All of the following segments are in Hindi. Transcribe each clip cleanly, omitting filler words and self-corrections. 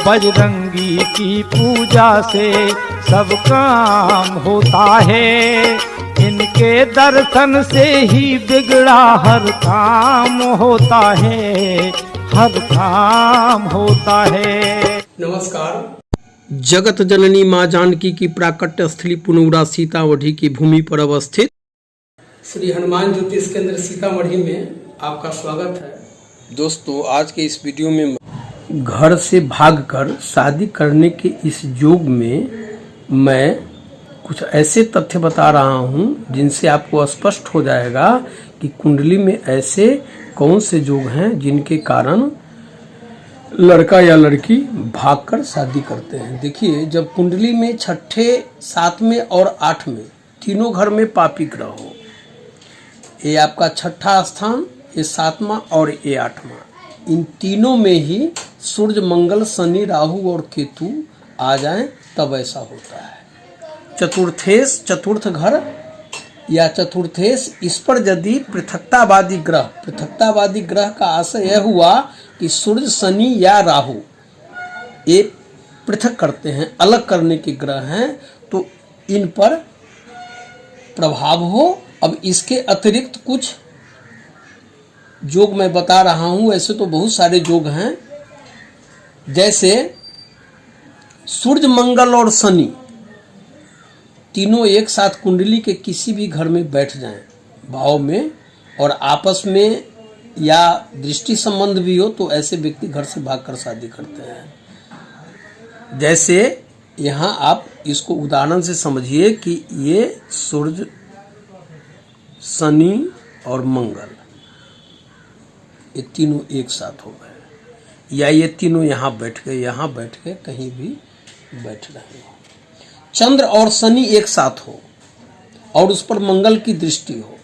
बजरंगी की पूजा से सब काम होता है, इनके दर्शन से ही बिगड़ा हर काम होता है, हर काम होता है। नमस्कार। जगत जननी मां जानकी की प्राकट्य स्थली पुनौरा सीतामढ़ी की भूमि पर अवस्थित श्री हनुमान ज्योतिष केंद्र सीतामढ़ी में आपका स्वागत है। दोस्तों, आज के इस वीडियो में घर से भागकर शादी करने के इस युग में मैं कुछ ऐसे तथ्य बता रहा हूं जिनसे आपको स्पष्ट हो जाएगा कि कुंडली में ऐसे कौन से योग हैं जिनके कारण लड़का या लड़की भागकर शादी करते हैं। देखिए, जब कुंडली में छठे, सातवें और आठवें तीनों घर में पापी ग्रह हो, ये आपका छठा स्थान, ये सातवां और ये आठवां, इन तीनों में ही सूर्य, मंगल, शनि, राहु और केतु आ जाएं तब ऐसा होता है। चतुर्थेश, चतुर्थ घर या चतुर्थेश, इस पर यदि पृथकतावादी ग्रह का आशय यह हुआ कि सूर्य, शनि या राहु ये पृथक करते हैं, अलग करने के ग्रह हैं, तो इन पर प्रभाव हो। अब इसके अतिरिक्त कुछ योग मैं बता रहा हूं, ऐसे तो बहुत सारे योग हैं, जैसे सूर्य, मंगल और शनि तीनों एक साथ कुंडली के किसी भी घर में बैठ जाएं भाव में और आपस में या दृष्टि संबंध भी हो, तो ऐसे व्यक्ति घर से भागकर शादी करते हैं। जैसे यहाँ आप इसको उदाहरण से समझिए कि ये सूर्य, शनि और मंगल ये तीनों एक साथ हो गए, या ये तीनों यहाँ बैठ गए, कहीं भी बैठ रहे हो। चंद्र और शनि एक साथ हो और उस पर मंगल की दृष्टि हो।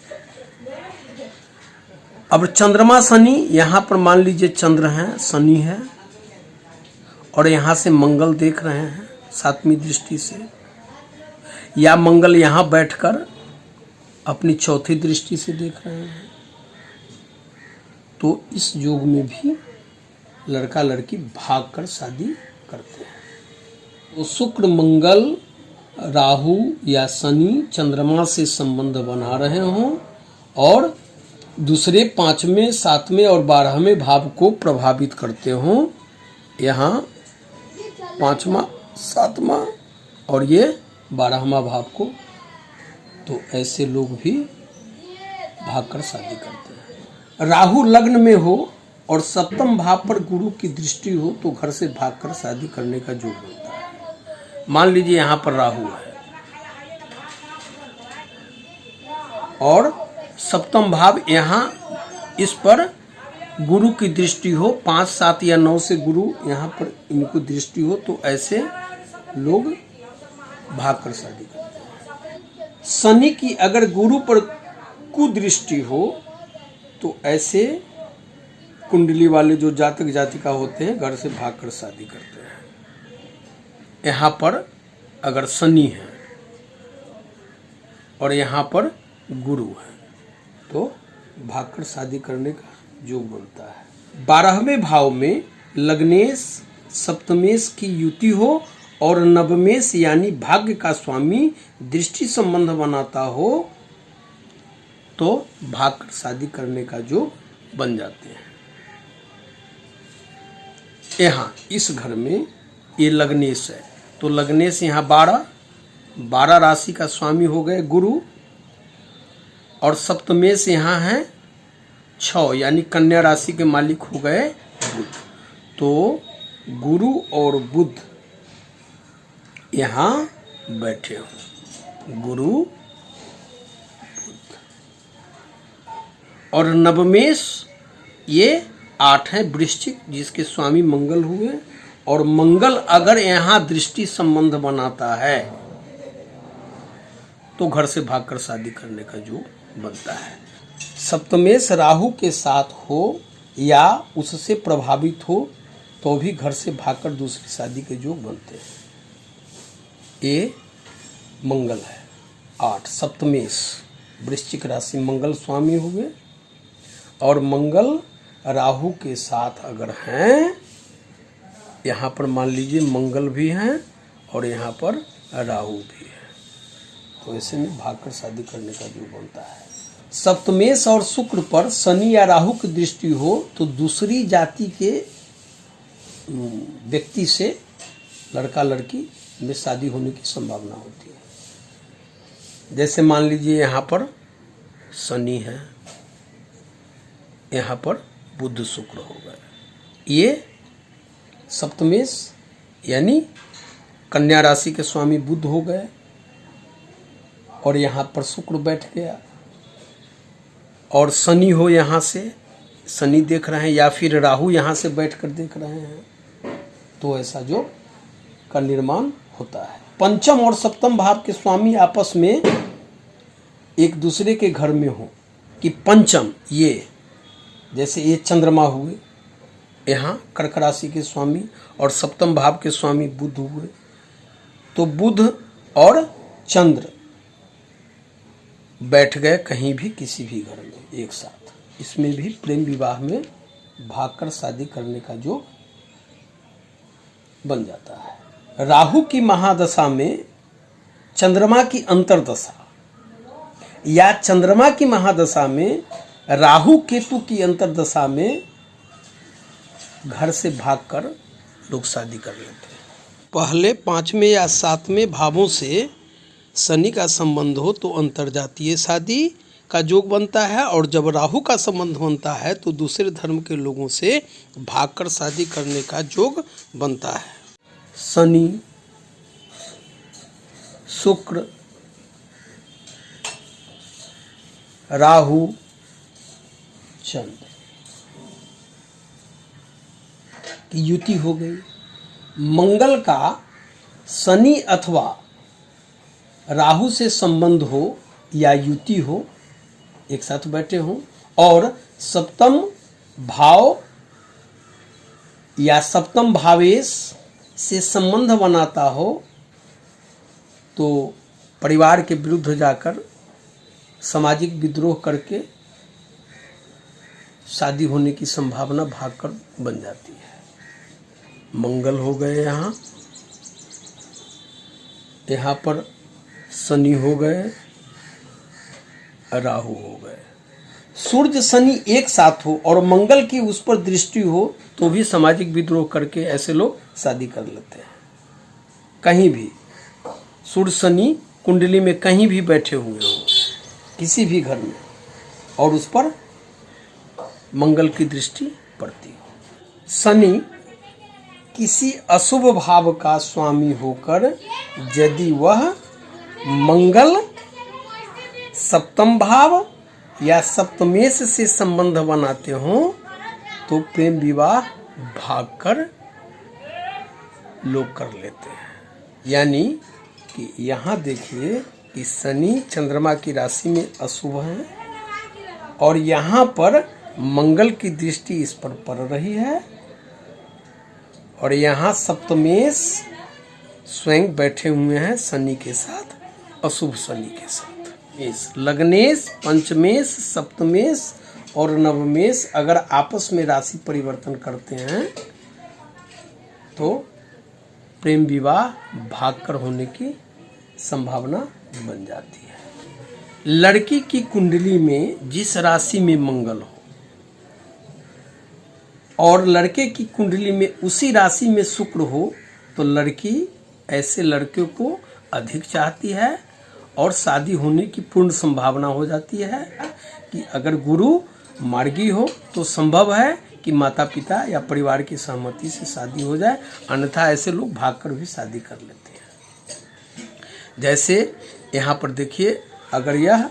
अब चंद्रमा शनि, यहाँ पर मान लीजिए चंद्र है, शनि है और यहाँ से मंगल देख रहे हैं सातवीं दृष्टि से, या मंगल यहाँ बैठकर अपनी चौथी दृष्टि से देख रहे हैं, तो इस योग में भी लड़का लड़की भागकर शादी करते हैं। तो शुक्र, मंगल, राहु या शनि चंद्रमा से संबंध बना रहे हों और दूसरे, पांचवें, सातवें और 12वें भाव को प्रभावित करते हों, यहाँ पांचवा, सातवां और ये 12वां भाव को, तो ऐसे लोग भी भागकर शादी करते हैं। राहु लग्न में हो और सप्तम भाव पर गुरु की दृष्टि हो तो घर से भागकर शादी करने का योग बनता है। मान लीजिए यहाँ पर राहु है और सप्तम भाव, यहाँ इस पर गुरु की दृष्टि हो, 5, 7 या 9 से गुरु यहाँ पर इनको दृष्टि हो, तो ऐसे लोग भागकर शादी करते हैं। शनि की अगर गुरु पर कुदृष्टि हो तो ऐसे कुंडली वाले जो जातक जातिका होते हैं घर से भागकर शादी करते हैं। यहाँ पर अगर शनि है और यहाँ पर गुरु है तो भागकर शादी करने का योग बनता है। 12वें भाव में लग्नेश, सप्तमेश की युति हो और नवमेश यानी भाग्य का स्वामी दृष्टि संबंध बनाता हो तो भागकर शादी करने का योग बन जाते हैं। यहाँ इस घर में ये लग्नेश है, तो लग्नेश यहाँ 12 राशि का स्वामी हो गए गुरु, और सप्तमेश यहाँ है 6 यानी कन्या राशि के मालिक हो गए बुध। तो गुरु और बुध यहाँ बैठे हो, गुरु बुध, और नवमेश ये 8 है वृश्चिक, जिसके स्वामी मंगल हुए, और मंगल अगर यहाँ दृष्टि संबंध बनाता है तो घर से भागकर शादी करने का योग बनता है। सप्तमेश राहु के साथ हो या उससे प्रभावित हो तो भी घर से भागकर दूसरी शादी के योग बनते हैं। ये मंगल है 8, सप्तमेश वृश्चिक राशि मंगल स्वामी हुए, और मंगल राहु के साथ अगर हैं यहाँ पर मान लीजिए मंगल भी हैं और यहाँ पर राहु भी है, तो ऐसे में भागकर शादी करने का योग बनता है। सप्तमेश और शुक्र पर शनि या राहु की दृष्टि हो तो दूसरी जाति के व्यक्ति से लड़का लड़की में शादी होने की संभावना होती है। जैसे मान लीजिए यहाँ पर शनि है, यहाँ पर बुध शुक्र हो गए, ये सप्तमेश यानी कन्या राशि के स्वामी बुध हो गए और यहाँ पर शुक्र बैठ गया, और शनि हो यहाँ से, शनि देख रहे हैं या फिर राहु यहाँ से बैठकर देख रहे हैं, तो ऐसा जो का निर्माण होता है। पंचम और सप्तम भाव के स्वामी आपस में एक दूसरे के घर में हो कि पंचम ये जैसे ये चंद्रमा हुए, यहाँ कर्क राशि के स्वामी, और सप्तम भाव के स्वामी बुध हुए, तो बुध और चंद्र बैठ गए कहीं भी किसी भी घर में एक साथ, इसमें भी प्रेम विवाह में भागकर शादी करने का जो बन जाता है। राहु की महादशा में चंद्रमा की अंतर्दशा या चंद्रमा की महादशा में राहु केतु की अंतर्दशा में घर से भागकर लोग शादी कर लेते हैं। पहले 5वें या 7वें भावों से शनि का संबंध हो तो अंतर्जातीय शादी का योग बनता है, और जब राहु का संबंध बनता है तो दूसरे धर्म के लोगों से भागकर शादी करने का योग बनता है। शनि, शुक्र, राहु, चंद्र की युति हो गई। मंगल का शनि अथवा राहु से संबंध हो या युति हो, एक साथ बैठे हों, और सप्तम भाव या सप्तम भावेश से संबंध बनाता हो, तो परिवार के विरुद्ध जाकर सामाजिक विद्रोह करके शादी होने की संभावना भागकर बन जाती है। मंगल हो गए यहाँ, यहाँ पर शनि हो गए, राहु हो गए। सूर्य शनि एक साथ हो और मंगल की उस पर दृष्टि हो तो भी सामाजिक विद्रोह करके ऐसे लोग शादी कर लेते हैं। कहीं भी सूर्य शनि कुंडली में कहीं भी बैठे हुए हो किसी भी घर में, और उस पर मंगल की दृष्टि पड़ती हो। शनि किसी अशुभ भाव का स्वामी होकर यदि वह मंगल सप्तम भाव या सप्तमेश से संबंध बनाते हों तो प्रेम विवाह भागकर लोग कर लेते हैं। यानी कि यहाँ देखिए कि शनि चंद्रमा की राशि में अशुभ है और यहाँ पर मंगल की दृष्टि इस पर पड़ रही है, और यहाँ सप्तमेश स्वयं बैठे हुए हैं शनि के साथ, अशुभ शनि के साथ। इस लग्नेश, पंचमेश, सप्तमेश और नवमेश अगर आपस में राशि परिवर्तन करते हैं तो प्रेम विवाह भागकर होने की संभावना बन जाती है। लड़की की कुंडली में जिस राशि में मंगल हो और लड़के की कुंडली में उसी राशि में शुक्र हो तो लड़की ऐसे लड़के को अधिक चाहती है और शादी होने की पूर्ण संभावना हो जाती है कि अगर गुरु मार्गी हो तो संभव है कि माता पिता या परिवार की सहमति से शादी हो जाए, अन्यथा ऐसे लोग भागकर भी शादी कर लेते हैं। जैसे यहाँ पर देखिए, अगर यह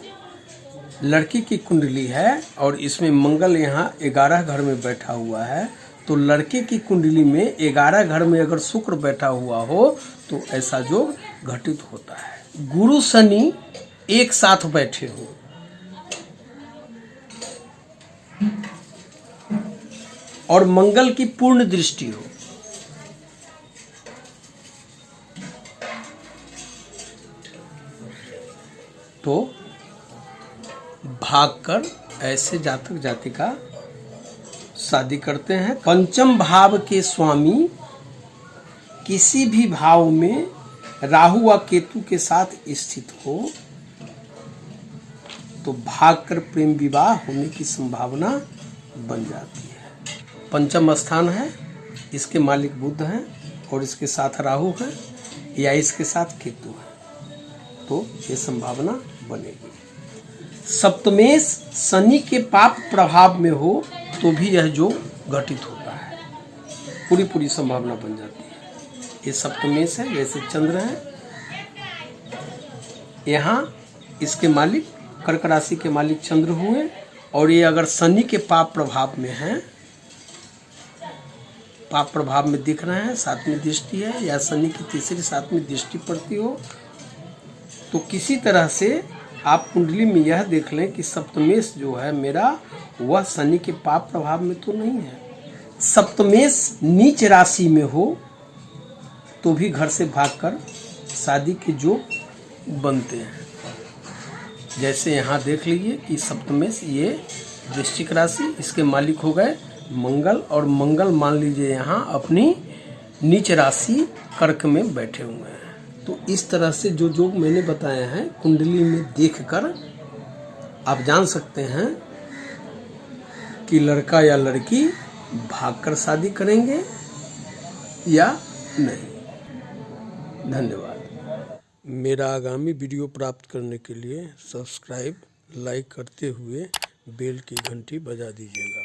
लड़की की कुंडली है और इसमें मंगल यहाँ 11 घर में बैठा हुआ है तो लड़के की कुंडली में 11 घर में अगर शुक्र बैठा हुआ हो तो ऐसा योग घटित होता है। गुरु शनि एक साथ बैठे हो और मंगल की पूर्ण दृष्टि हो तो भागकर ऐसे जातक जातिका शादी करते हैं। पंचम भाव के स्वामी किसी भी भाव में राहु व केतु के साथ स्थित हो तो भागकर प्रेम विवाह होने की संभावना बन जाती है। पंचम स्थान है, इसके मालिक बुध हैं और इसके साथ राहु है या इसके साथ केतु है, तो ये संभावना बनेगी। सप्तमेश शनि के पाप प्रभाव में हो तो भी यह जो घटित होता है, पूरी संभावना बन जाती है। ये सप्तमेश है, जैसे चंद्र है, यहाँ इसके मालिक कर्क राशि के मालिक चंद्र हुए और ये अगर शनि के पाप प्रभाव में हैं, पाप प्रभाव में दिख रहे हैं, सातवीं दृष्टि है या शनि की तीसरी सातवीं दृष्टि पड़ती हो, तो किसी तरह से आप कुंडली में यह देख लें कि सप्तमेश जो है मेरा वह शनि के पाप प्रभाव में तो नहीं है। सप्तमेश नीच राशि में हो तो भी घर से भागकर शादी के योग बनते हैं। जैसे यहाँ देख लीजिए कि सप्तमेश ये वृश्चिक राशि, इसके मालिक हो गए मंगल, और मंगल मान लीजिए यहाँ अपनी नीच राशि कर्क में बैठे हुए हैं। तो इस तरह से जो योग मैंने बताए हैं कुंडली में देखकर आप जान सकते हैं कि लड़का या लड़की भागकर शादी करेंगे या नहीं। धन्यवाद। मेरा आगामी वीडियो प्राप्त करने के लिए सब्सक्राइब, लाइक करते हुए बेल की घंटी बजा दीजिएगा।